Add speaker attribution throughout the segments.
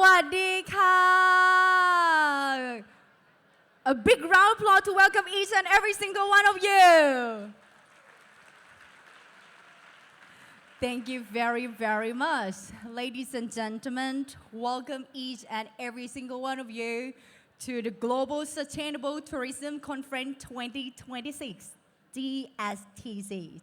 Speaker 1: วัสดีค่ะ A big round of applause to welcome each and every single one of you. Thank you very, very much. Ladies and gentlemen, welcome each and every single one of you to the Global Sustainable Tourism Conference 2026, GSTC.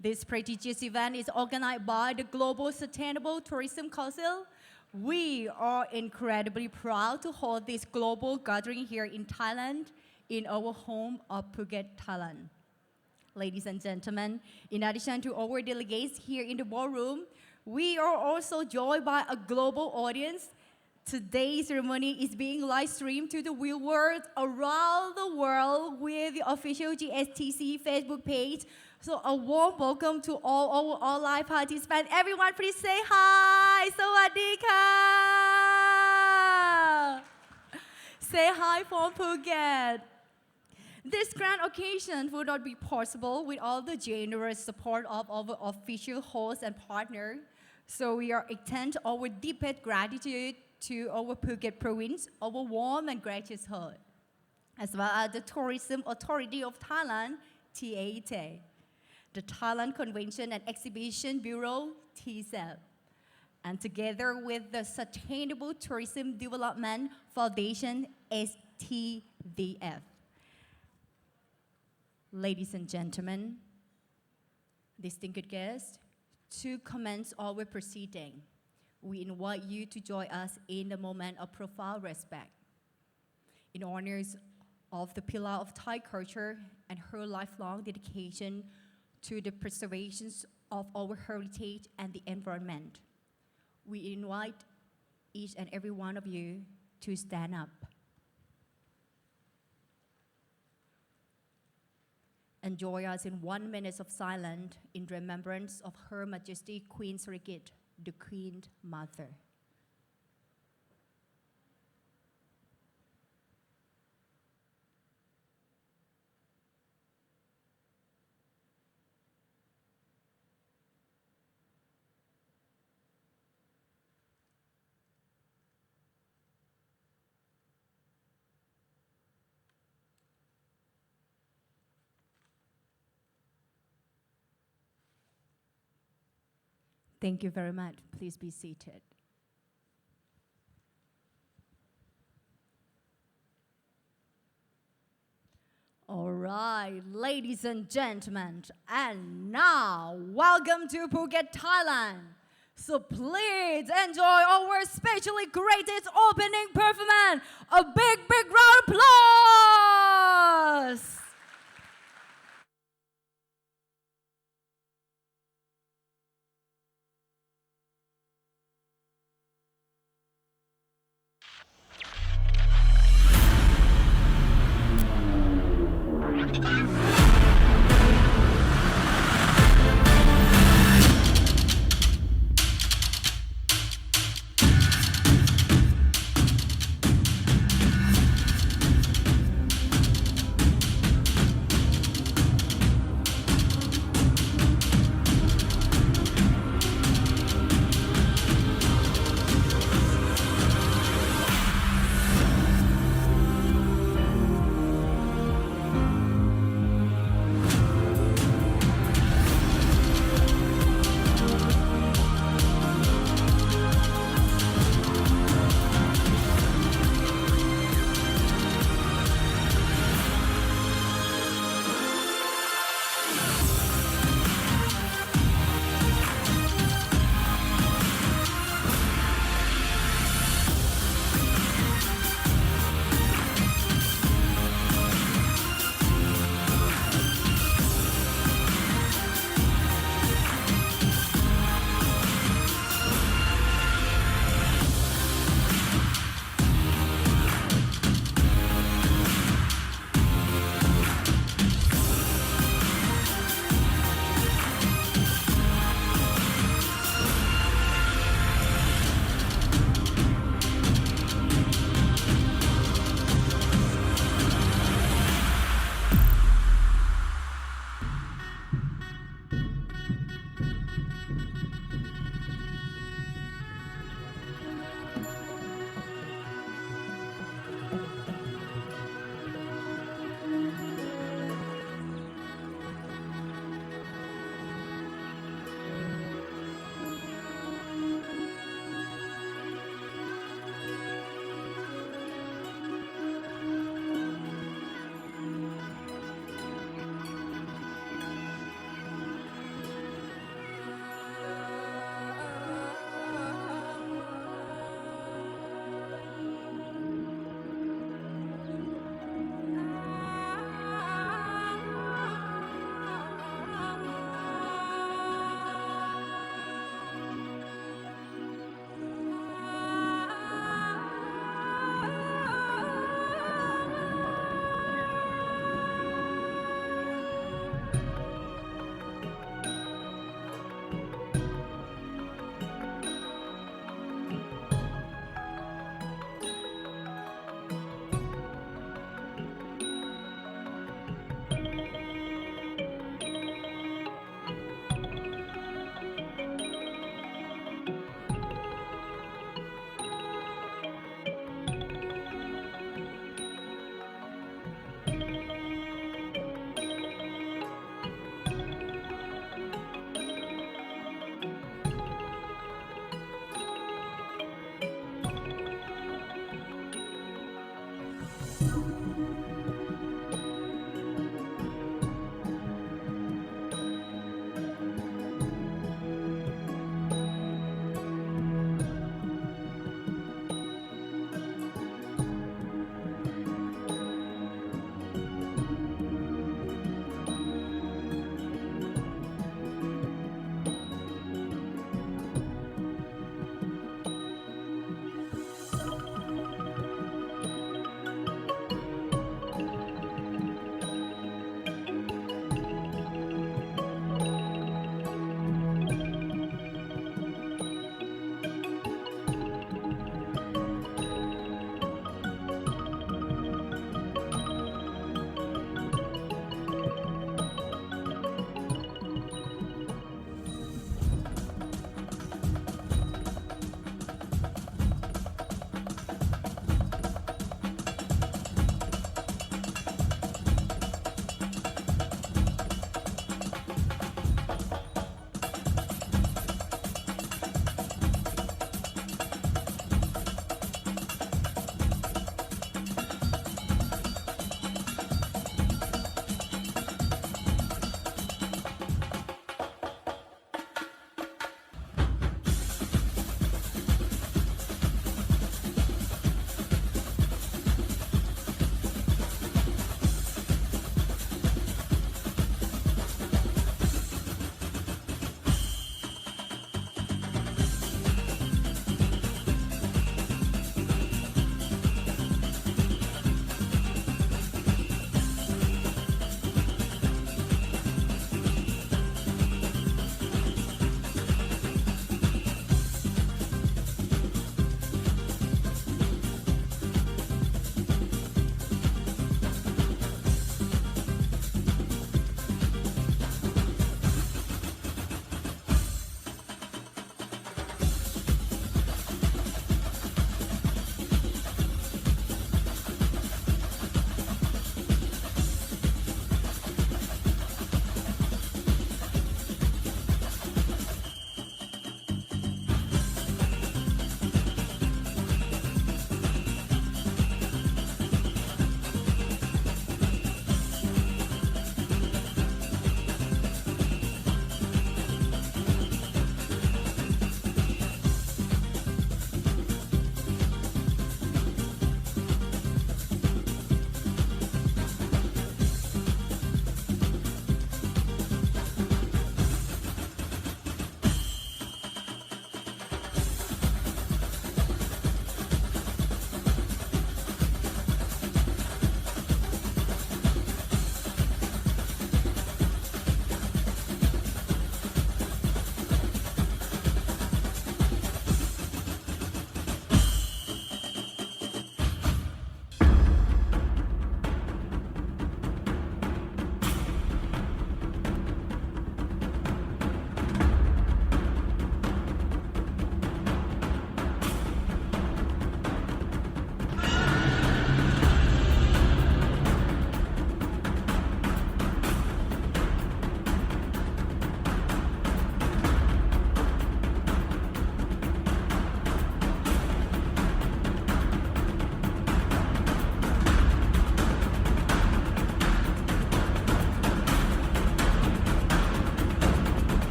Speaker 1: This prestigious event is organized by the Global Sustainable Tourism Council. We are incredibly proud to hold this global gathering here in Thailand, in our home of Phuket, Thailand. Ladies and gentlemen, in addition to our delegates here in the ballroom, we are also joined by a global audience. Today's ceremony is being live streamed to the viewers around the world with the official GSTC Facebook page. So a warm welcome to all our online participants. Everyone, please say hi. สวัสดีค่ะ Say hi from Phuket. This grand occasion would not be possible without the generous support of our official hosts and partners. So we are extend our deepest gratitude to our Phuket province, our warm and gracious host, as well as the Tourism Authority of Thailand, TAT, the Thailand Convention and Exhibition Bureau, TCEB, and together with the Sustainable Tourism Development Foundation, STDF. Ladies and gentlemen, distinguished guests, to commence our proceeding, we invite you to join us in the moment of profound respect in honors of the pillar of Thai culture and her lifelong dedication to the preservation of our heritage and the environment. We invite each and every one of you to stand up and join us in 1 minute of silence in remembrance of Her Majesty Queen Surasak, the Queen Mother. Thank you very much. Please be seated. All right, ladies and gentlemen, and now welcome to Phuket, Thailand. So please enjoy our specially graded opening performance. A big, big round of applause.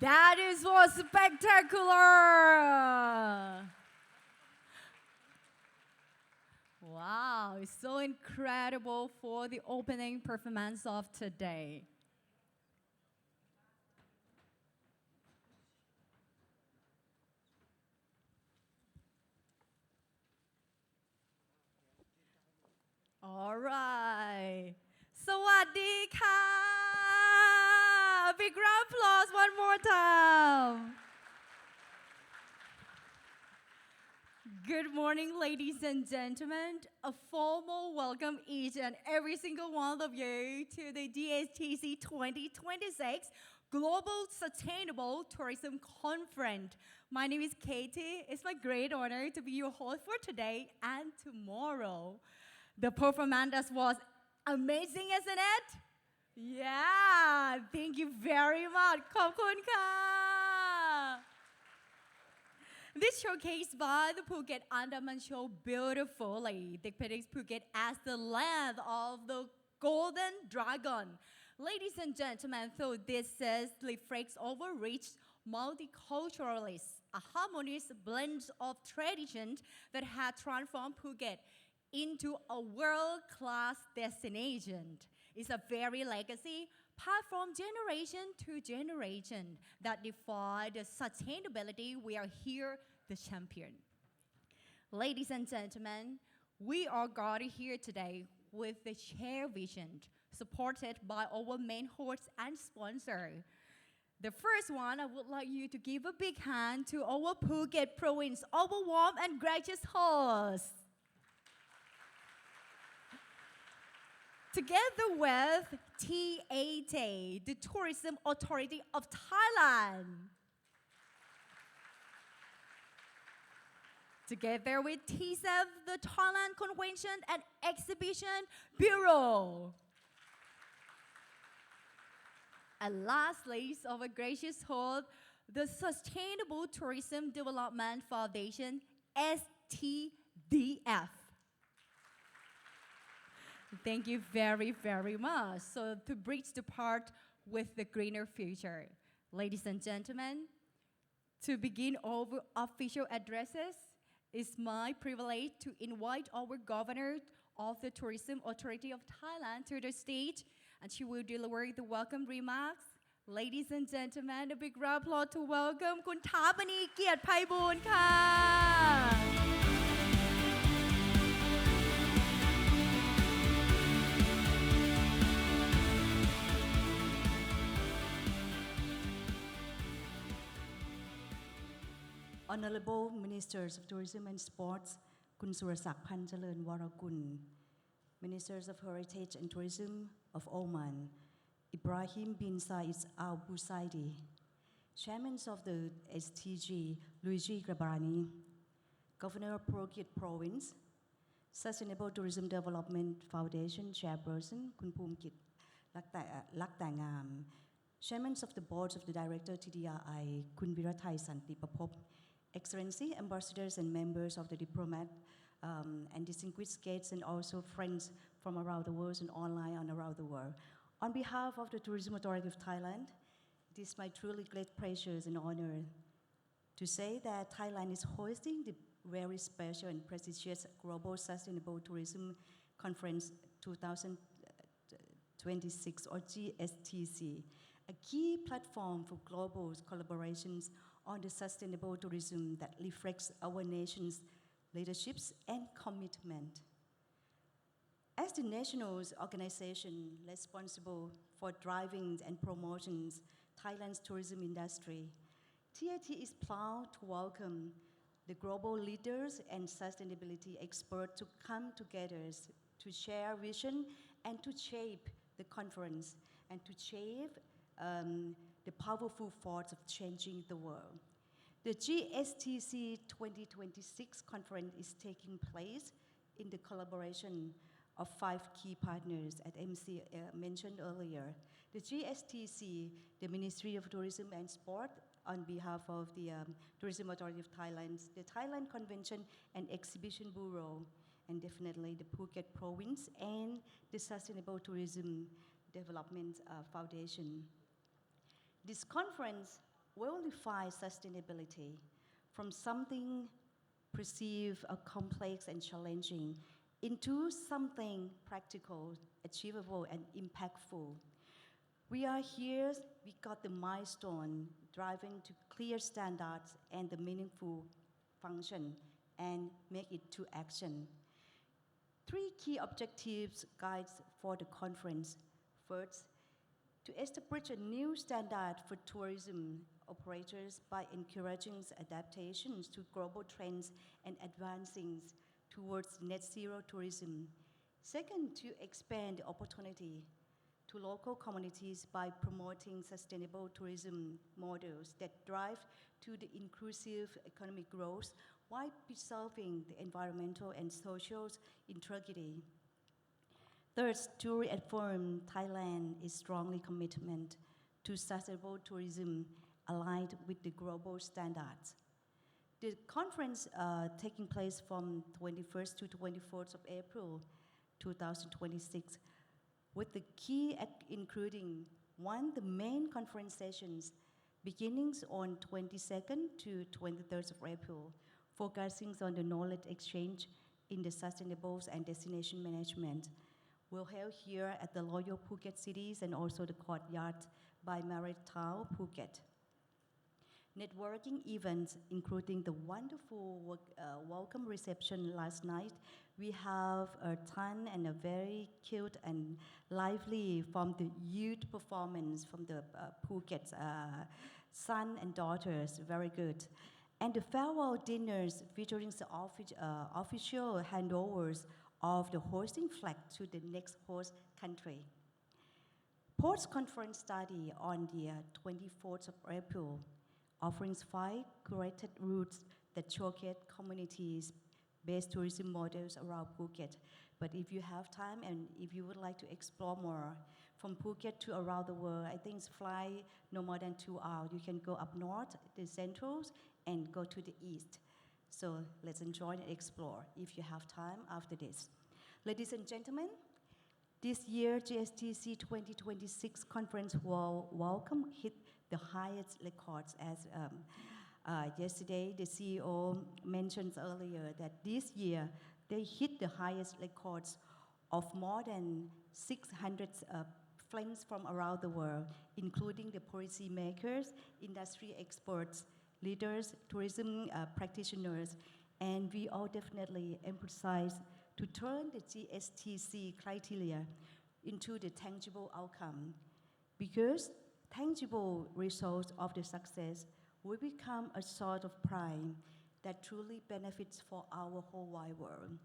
Speaker 1: That is was spectacular! Wow, it's so incredible for the opening performance of today. All right. สวัสดีค่ะ A big round of applause one more time. Good morning, ladies and gentlemen. A formal welcome each and every single one of you to the GSTC 2026 Global Sustainable Tourism Conference. My name is Katie. It's my great honor to be your host for today and tomorrow. The performance was amazing, isn't it? Yeah, thank you very much. ขอบคุณค่ะ This showcased by the Phuket Andaman Show beautifully depicts Phuket as the land of the golden dragon. Ladies and gentlemen, so this says reflects our rich multiculturalism, a harmonious blend of traditions that had transformed Phuket into a world-class destination. It's a very legacy passed from generation to generation that defy the sustainability we are here the champion. Ladies and gentlemen, we are gathered here today with the shared vision supported by our main host and sponsor. The first one, I would like you to give a big hand to our Phuket province, our warm and gracious host. Together with TAT, the Tourism Authority of Thailand. Together with TSEF, the Thailand Convention and Exhibition Bureau. And lastly, our gracious host, the Sustainable Tourism Development Foundation, STDF. Thank you very, very much. So to bridge the part with the greener future. Ladies and gentlemen, to begin our official addresses, it's my privilege to invite our Governor of the Tourism Authority of Thailand to the stage, and she will deliver the welcome remarks. Ladies and gentlemen, a big round of applause to welcome คุณ Thapanee เกียรติไพบูลย์ค่ะ
Speaker 2: Honorable Ministers of Tourism and Sports, คุณ Surasak Phancharoenworakul, Ministers of Heritage and Tourism of Oman, Ibrahim bin Said Al Busaidi, Chairman of the STG, Luigi Cabrini, Governor of Phuket Province, Sustainable Tourism Development Foundation Chairperson, คุณ Phumkit Laktaengam, Chairman of the Board of the Director TDRI, คุณ Virathai Santipapop, Excellency, ambassadors and members of the diplomat and distinguished guests and also friends from around the world and online and around the world. On behalf of the Tourism Authority of Thailand, it is my truly great pleasure and honor to say that Thailand is hosting the very special and prestigious Global Sustainable Tourism Conference 2026 or GSTC, a key platform for global collaborations on the sustainable tourism that reflects our nation's leaderships and commitment. As the national organization responsible for driving and promoting Thailand's tourism industry, TAT is proud to welcome the global leaders and sustainability experts to come together to share vision and to shape the conference and to shape the powerful force of changing the world. The GSTC 2026 conference is taking place in the collaboration of 5 key partners, as MC mentioned earlier. The GSTC, the Ministry of Tourism and Sport, on behalf of the Tourism Authority of Thailand, the Thailand Convention and Exhibition Bureau, and definitely the Phuket Province and the Sustainable Tourism Development Foundation. This conference will define sustainability from something perceived complex and challenging into something practical, achievable, and impactful. We are here, we got the milestone driving to clear standards and the meaningful function and make it to action. Three key objectives guides for the conference. First, to establish a new standard for tourism operators by encouraging adaptations to global trends and advancing towards net zero tourism. Second, to expand the opportunity to local communities by promoting sustainable tourism models that drive to the inclusive economic growth while preserving the environmental and social integrity. Third, to reaffirm Thailand's strongly commitment to sustainable tourism aligned with the global standards. The conference taking place from 21st to 24th of April 2026 with the key including one, the main conference sessions beginnings on 22nd to 23rd of April, focusing on the knowledge exchange in the sustainables and destination management. Will held here at the Royal Phuket Cities and also the courtyard by Marriott Town, Phuket. Networking events, including the wonderful welcome reception last night. We have a ton and a very cute and lively from the youth performance from the Phuket son and daughters, very good. And the farewell dinners featuring the official handovers of the hosting flag to the next host country. Post-conference study on the 24th of April, offering 5 curated routes that showcase communities-based tourism models around Phuket. But if you have time and if you would like to explore more, from Phuket to around the world, I think it's fly no more than 2 hours. You can go up north, the centrals, and go to the east. So let's enjoy and explore if you have time after this. Ladies and gentlemen, this year GSTC 2026 conference will welcome hit the highest records as yesterday the CEO mentioned earlier that this year they hit the highest records of more than 600 friends from around the world, including the policy makers, industry experts, leaders, tourism practitioners, and we all definitely emphasize to turn the GSTC criteria into the tangible outcome, because tangible results of the success will become a sort of pride that truly benefits for our whole wide world.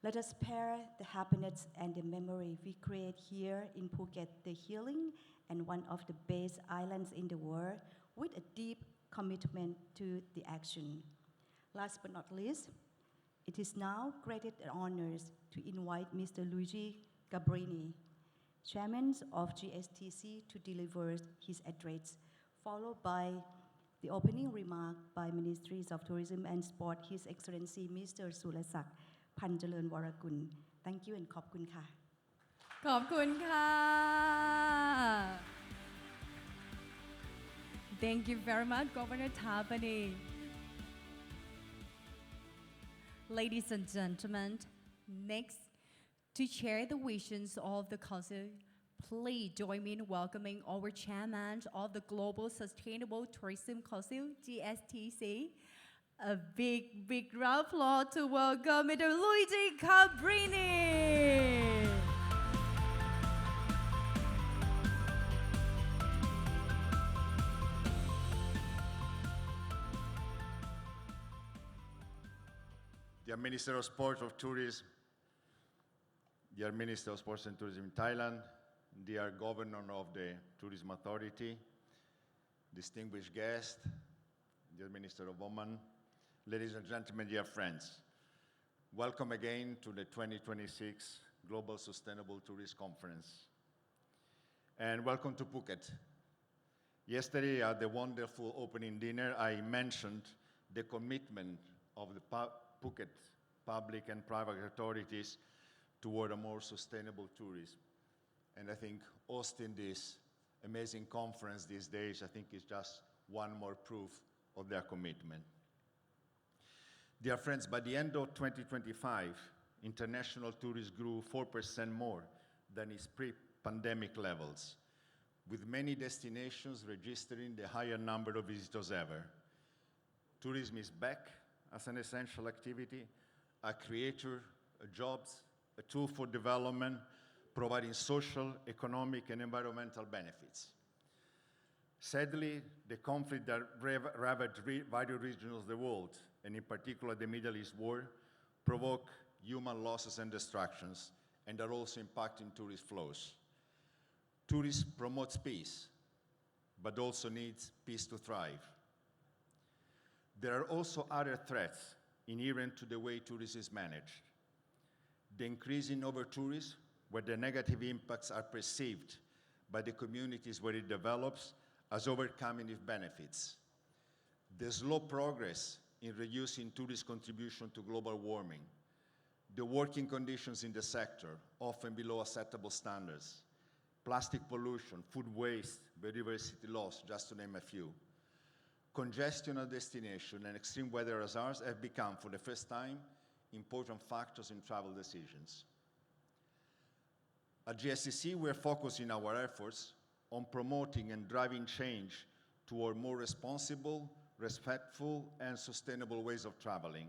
Speaker 2: Let us pair the happiness and the memory we create here in Phuket, the healing and one of the best islands in the world, with a deep commitment to the action. Last but not least, it is now great honors to invite Mr. Luigi Cabrini, Chairman of GSTC, to deliver his address, followed by the opening remark by Ministries of Tourism and Sport, His Excellency Mr. Surasak, Phancharoenworakul. Thank you and ขอบคุณค่ะ
Speaker 1: ขอบคุณค่ะ Thank you very much, Governor Thapanee. Ladies and gentlemen, next, to share the visions of the Council, please join me in welcoming our Chairman of the Global Sustainable Tourism Council, GSTC. A big round of applause to welcome Mr. Luigi Cabrini.
Speaker 3: Dear Minister of Sport of Tourism, dear Minister of Sports and Tourism in Thailand, dear Governor of the Tourism Authority, distinguished guests, dear Minister of Oman, ladies and gentlemen, dear friends, welcome again to the 2026 Global Sustainable Tourist Conference. And welcome to Phuket. Yesterday at the wonderful opening dinner, I mentioned the commitment of the Phuket public and private authorities toward a more sustainable tourism. And I think hosting this amazing conference these days, I think it's just one more proof of their commitment. Dear friends, by the end of 2025, international tourism grew 4% more than its pre-pandemic levels, with many destinations registering the higher number of visitors ever. Tourism is back as an essential activity, a creator of jobs, a tool for development, providing social, economic, and environmental benefits. Sadly, the conflict that ravaged various regions of the world, and in particular the Middle East war, provoke human losses and destructions, and are also impacting tourist flows. Tourism promotes peace, but also needs peace to thrive. There are also other threats inherent to the way tourism is managed. The increase in over-tourism, where the negative impacts are perceived by the communities where it develops as overcoming its benefits. The slow progress in reducing tourist contribution to global warming. The working conditions in the sector, often below acceptable standards. Plastic pollution, food waste, biodiversity loss, just to name a few. Congestion of destination and extreme weather hazards have become, for the first time, important factors in travel decisions. At GSTC, we're focusing our efforts on promoting and driving change toward more responsible, respectful, and sustainable ways of traveling.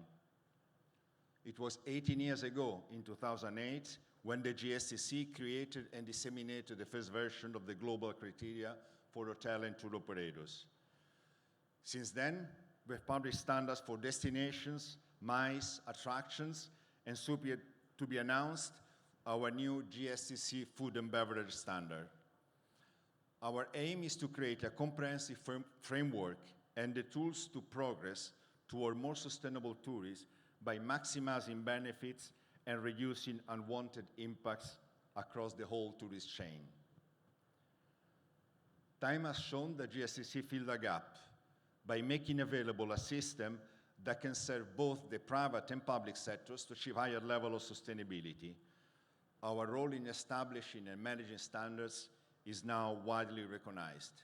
Speaker 3: It was 18 years ago, in 2008, when the GSTC created and disseminated the first version of the global criteria for hotel and tour operators. Since then, we've published standards for destinations, MICE, attractions, and soon to be announced, our new GSTC food and beverage standard. Our aim is to create a comprehensive framework and the tools to progress toward more sustainable tourism by maximizing benefits and reducing unwanted impacts across the whole tourist chain. Time has shown that GSTC filled a gap by making available a system that can serve both the private and public sectors to achieve higher level of sustainability. Our role in establishing and managing standards is now widely recognized.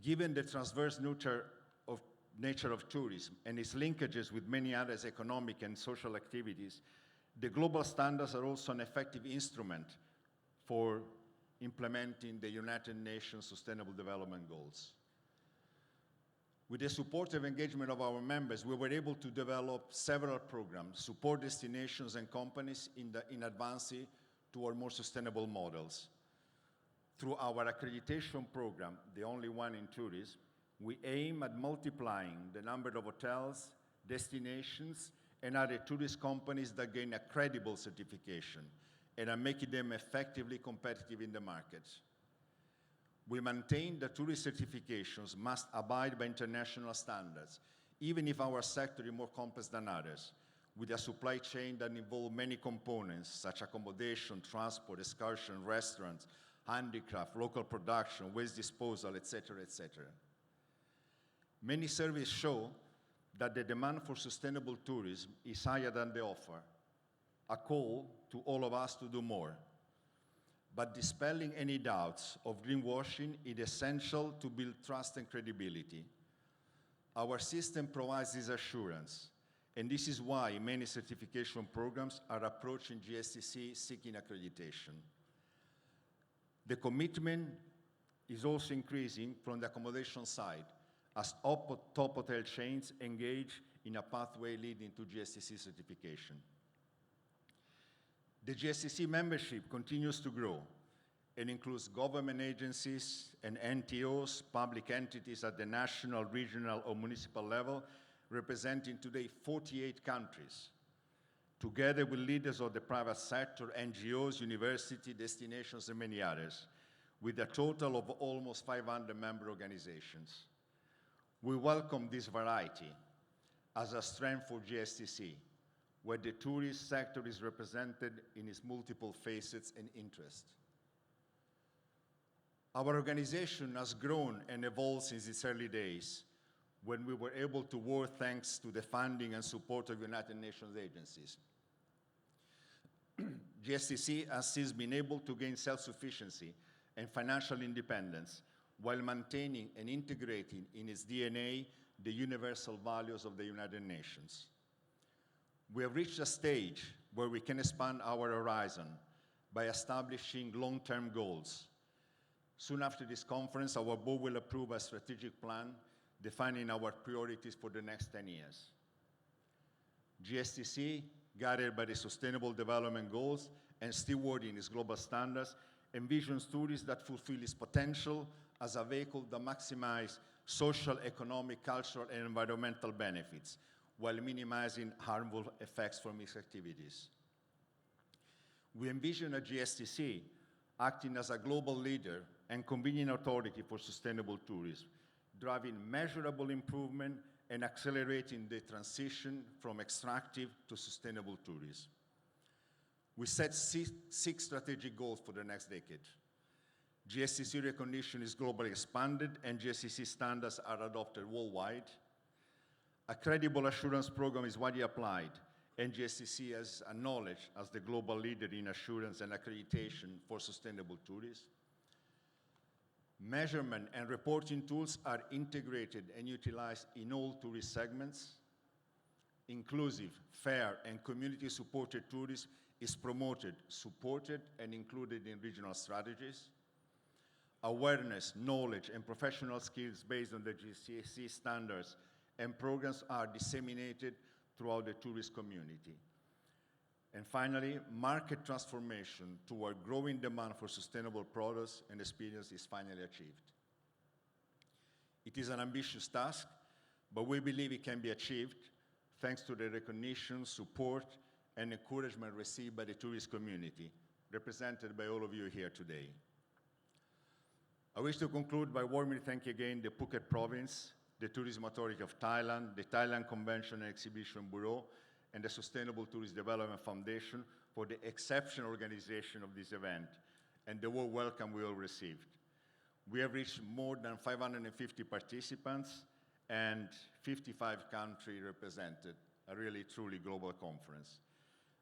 Speaker 3: Given the transverse nature of tourism and its linkages with many other economic and social activities, the global standards are also an effective instrument for implementing the United Nations Sustainable Development Goals. With the supportive engagement of our members, we were able to develop several programs, support destinations and companies in advancing toward more sustainable models. Through our accreditation program, the only one in tourism, we aim at multiplying the number of hotels, destinations, and other tourist companies that gain a credible certification and are making them effectively competitive in the market. We maintain that tourist certifications must abide by international standards, even if our sector is more complex than others, with a supply chain that involves many components, such as accommodation, transport, excursion, restaurants, handicraft, local production, waste disposal, etc., etc. Many surveys show that the demand for sustainable tourism is higher than the offer, a call to all of us to do more. But dispelling any doubts of greenwashing is essential to build trust and credibility. Our system provides this assurance, and this is why many certification programs are approaching GSTC seeking accreditation. The commitment is also increasing from the accommodation side, as top hotel chains engage in a pathway leading to GSTC certification. The GSTC membership continues to grow and includes government agencies and NTOs, public entities at the national, regional, or municipal level, representing today 48 countries, together with leaders of the private sector, NGOs, universities, destinations, and many others, with a total of almost 500 member organizations. We welcome this variety as a strength for GSTC, where the tourist sector is represented in its multiple facets and interests. Our organization has grown and evolved since its early days, when we were able to work thanks to the funding and support of United Nations agencies. GSTC has since been able to gain self-sufficiency and financial independence, while maintaining and integrating in its DNA the universal values of the United Nations. We have reached a stage where we can expand our horizon by establishing long-term goals. Soon after this conference, our board will approve a strategic plan defining our priorities for the next 10 years. GSTC, guided by the Sustainable Development Goals and stewarding its global standards, envisions tourism that fulfill its potential as a vehicle that maximizes social, economic, cultural, and environmental benefits, while minimizing harmful effects from its activities. We envision a GSTC acting as a global leader and convening authority for sustainable tourism, driving measurable improvement and accelerating the transition from extractive to sustainable tourism. We set six strategic goals for the next decade. GSTC recognition is globally expanded and GSTC standards are adopted worldwide. A credible assurance program is widely applied and GSTC is acknowledged as the global leader in assurance and accreditation for sustainable tourism. Measurement and reporting tools are integrated and utilized in all tourist segments. Inclusive, fair, and community-supported tourism is promoted, supported, and included in regional strategies. Awareness, knowledge, and professional skills based on the GSTC standards and programs are disseminated throughout the tourist community. And finally, market transformation toward growing demand for sustainable products and experience is finally achieved. It is an ambitious task, but we believe it can be achieved thanks to the recognition, support, and encouragement received by the tourist community, represented by all of you here today. I wish to conclude by warmly thanking again the Phuket Province, the Tourism Authority of Thailand, the Thailand Convention and Exhibition Bureau, and the Sustainable Tourist Development Foundation for the exceptional organization of this event and the warm welcome we all received. We have reached more than 550 participants and 55 countries represented, a really truly global conference.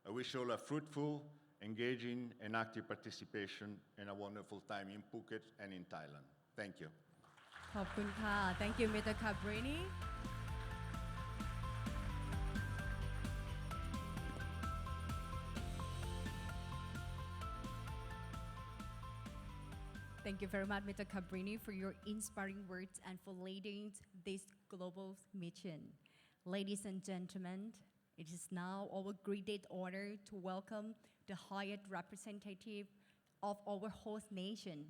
Speaker 3: I wish you all a fruitful, engaging, and active participation and a wonderful time in Phuket and in Thailand. Thank you.
Speaker 1: ขอบคุณค่ะ Thank you Mr. Cabrini Thank you very much, Mr. Cabrini, for your inspiring words and for leading this global mission. Ladies and gentlemen, it is now our great honor to welcome the highest representative of our host nation.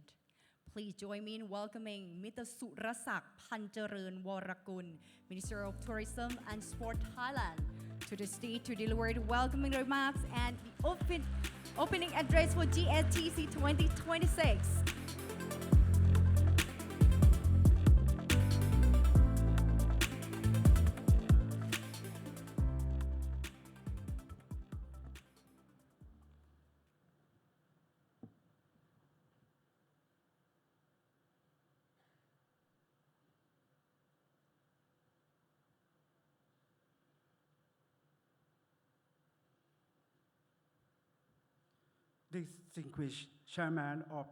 Speaker 1: Please join me in welcoming Mr. Surasak Phancharoenworakul, Minister of Tourism and Sport Thailand, to the stage to deliver the welcoming remarks and the opening address for GSTC 2026.
Speaker 4: Distinguished Chairman of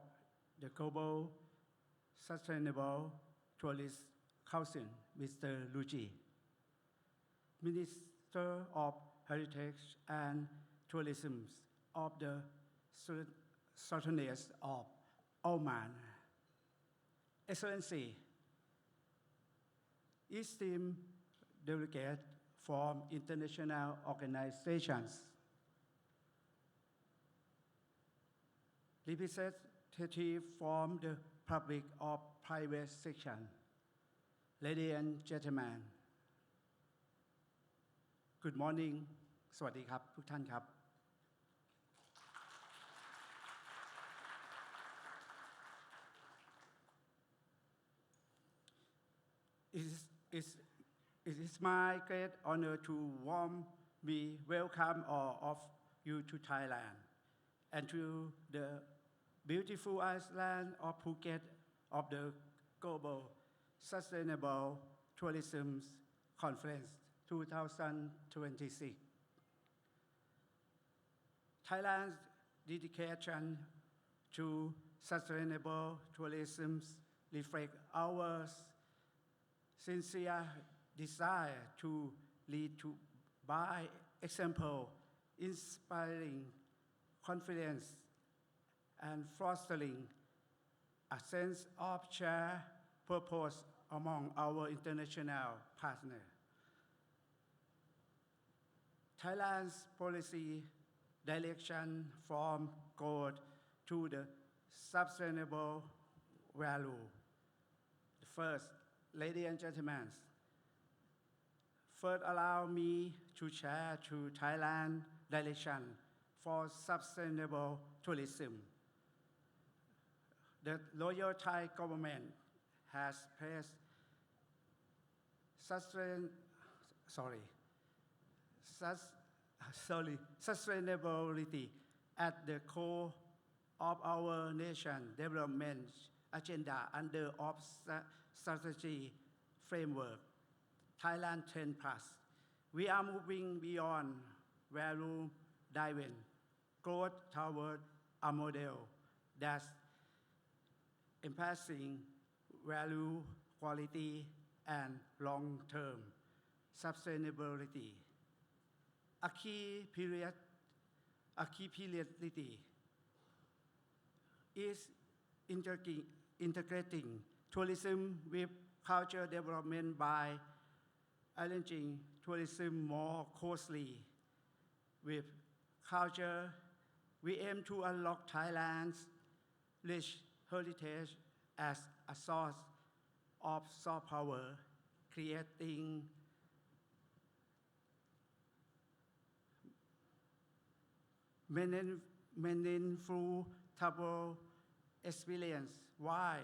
Speaker 4: the Global Sustainable Tourist Council, Mr. Luigi, Minister of Heritage and Tourism of the Sultanate of Oman, Excellency, esteemed delegates from international organizations, representatives from the public or private section, ladies and gentlemen, good morning สวัสดีครับทุกท่านครับ It is my great honor to warmly welcome all of you to Thailand and to the beautiful island of Phuket of the Global Sustainable Tourism Conference 2026. Thailand's dedication to sustainable tourism reflect our sincere desire to lead by example, inspiring confidence and fostering a sense of shared purpose among our international partners. Thailand's policy direction from growth to the sustainable value. First, ladies and gentlemen, first allow me to share to Thailand direction for sustainable tourism. The Royal Thai government has placed sustainability at the core of our nation development agenda under of strategy framework Thailand 10+. We are moving beyond value driven growth toward a model that's emphasizing value, quality, and long-term sustainability. A key periodicity is integrating tourism with culture development by arranging tourism more closely with culture. We aim to unlock Thailand's rich heritage as a source of soft power, creating meaningful travel experience while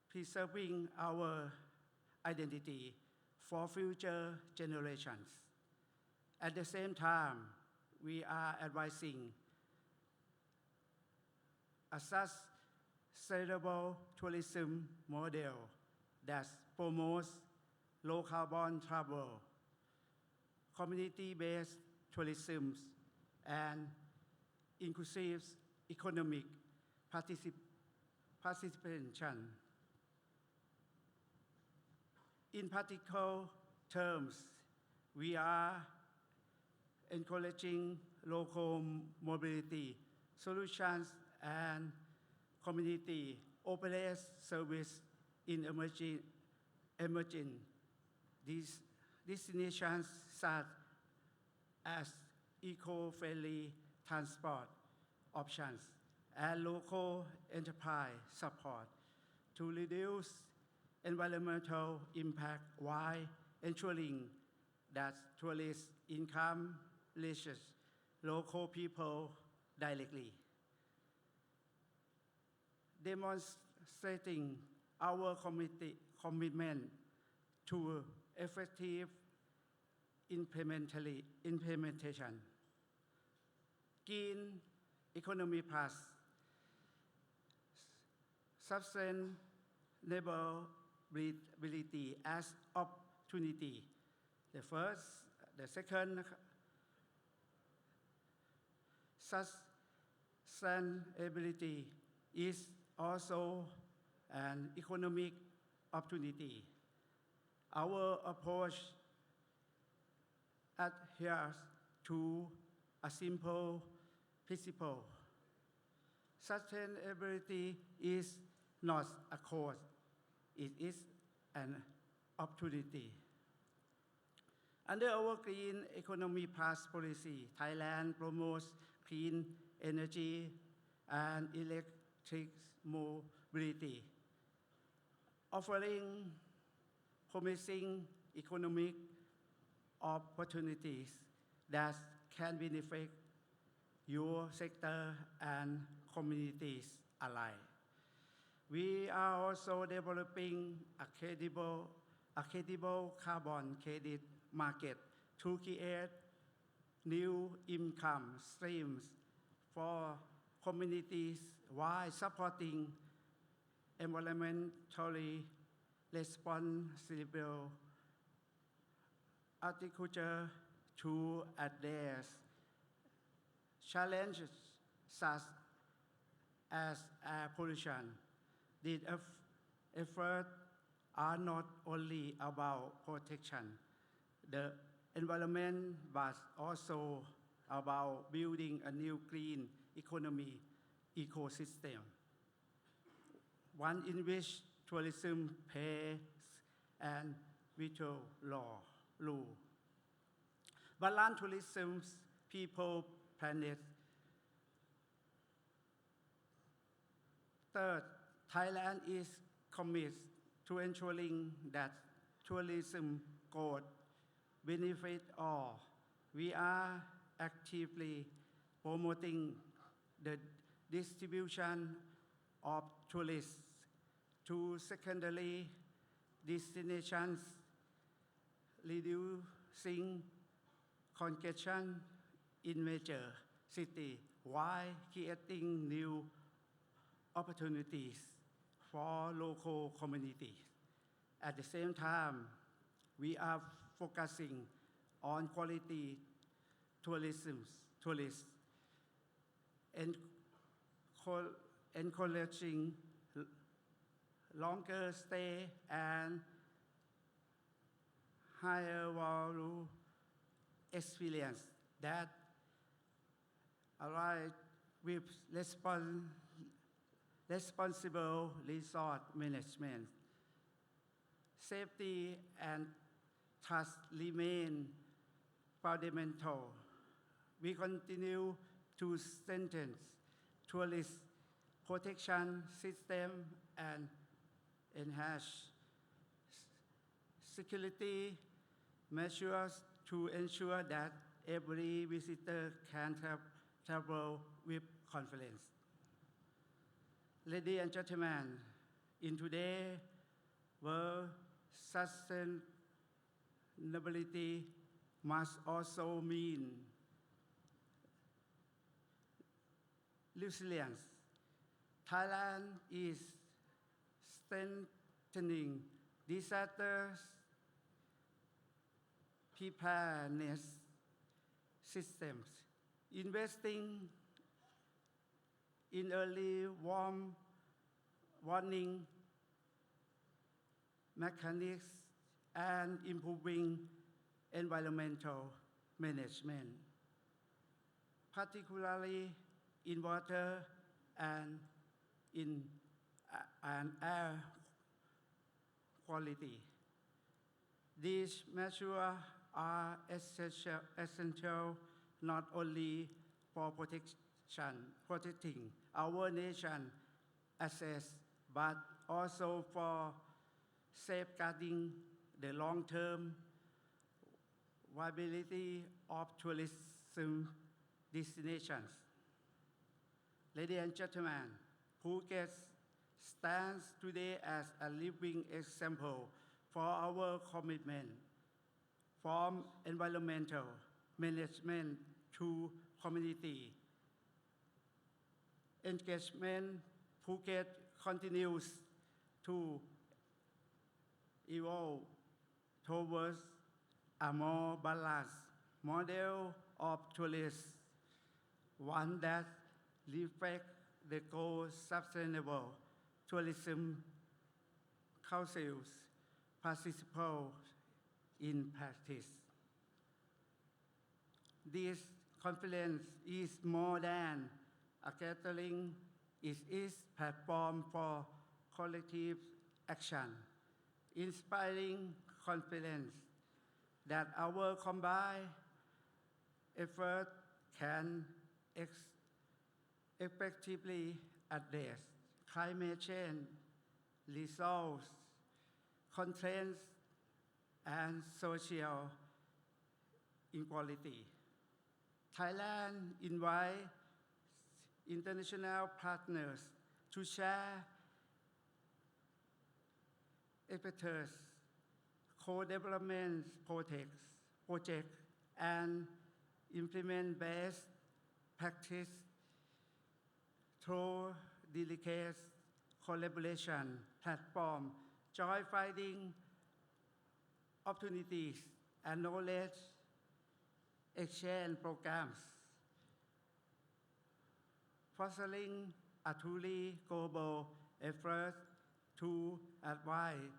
Speaker 4: preserving our identity for future generations. At the same time, we are advising a sustainable tourism model that promotes low carbon travel, community-based tourism, and inclusive economic participation. In practical terms, we are encouraging local mobility solutions and community-operated service in emerging destinations such as eco-friendly transport options and local enterprise support to reduce environmental impact while ensuring that tourist income reaches local people directly. Demonstrating our commitment to effective implementation. Green Economy Plus, sustainability as opportunity. The second, sustainability is also an economic opportunity. Our approach adheres to a simple principle. Sustainability is not a cost, it is an opportunity. Under our Green Economy Plus policy, Thailand promotes clean energy and electric mobility, offering promising economic opportunities that can benefit your sector and communities alike. We are also developing a credible carbon credit market to create new income streams for communities while supporting environmentally responsible agriculture to address challenges such as air pollution. These efforts are not only about protection the environment but also about building a new green economy ecosystem, one in which tourism plays an vital role. Balance tourism, people, planet. Third, Thailand is committed to ensuring that tourism growth benefit all. We are actively promoting the distribution of tourists to secondary destinations, reducing congestion in major cities while creating new opportunities for local communities. At the same time, we are focusing on quality tourists and encouraging longer stay and higher value experience that align with responsible resort management. Safety and trust remain fundamental. We continue to strengthen tourist protection system and enhance security measures to ensure that every visitor can travel with confidence. Ladies and gentlemen, in today's world, sustainability must also mean resilience. Thailand is strengthening disaster preparedness systems, investing in early warning mechanics and improving environmental management, particularly in water and in air quality. These measures are essential not only for protecting our nation assets, but also for safeguarding the long-term viability of tourism destinations. Ladies and gentlemen, Phuket stands today as a living example for our commitment from environmental management to community engagement. Phuket continues to evolve towards a more balanced model of tourism, one that reflects the goals sustainable tourism councils participate in practice. This conference is more than a gathering, it is a platform for collective action, inspiring confidence that our combined effort can effectively address climate change, resolve constraints, and social inequality. Thailand invites international partners to share expertise, co-development projects, and implement best practice through delicate collaboration platform, joint finding opportunities, and knowledge exchange programs, fostering a truly global effort to advance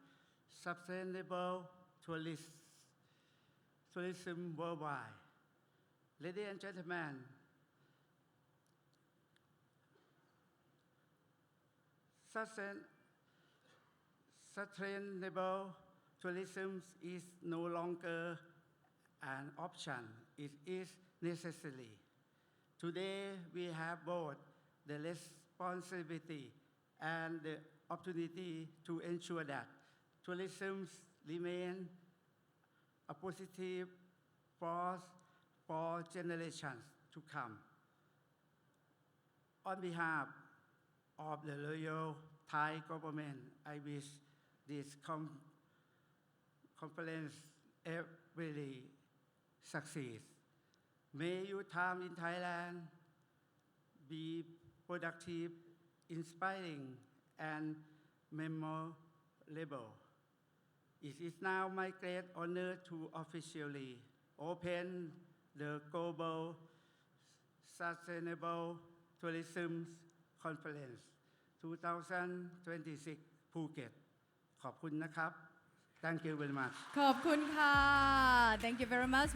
Speaker 4: sustainable tourism worldwide. Ladies and gentlemen, sustainable tourism is no longer an option, it is necessary. Today, we have both the responsibility and the opportunity to ensure that tourism remains a positive force for generations to come. On behalf of the loyal Thai government, I wish this conference really succeed. May your time in Thailand be productive, inspiring, and memorable. It is now my great honor to officially open the Global Sustainable Tourism Conference 2026 Phuket ขอบคุณนะครับ Thank you very much
Speaker 1: ขอบคุณค่ะ Thank you very much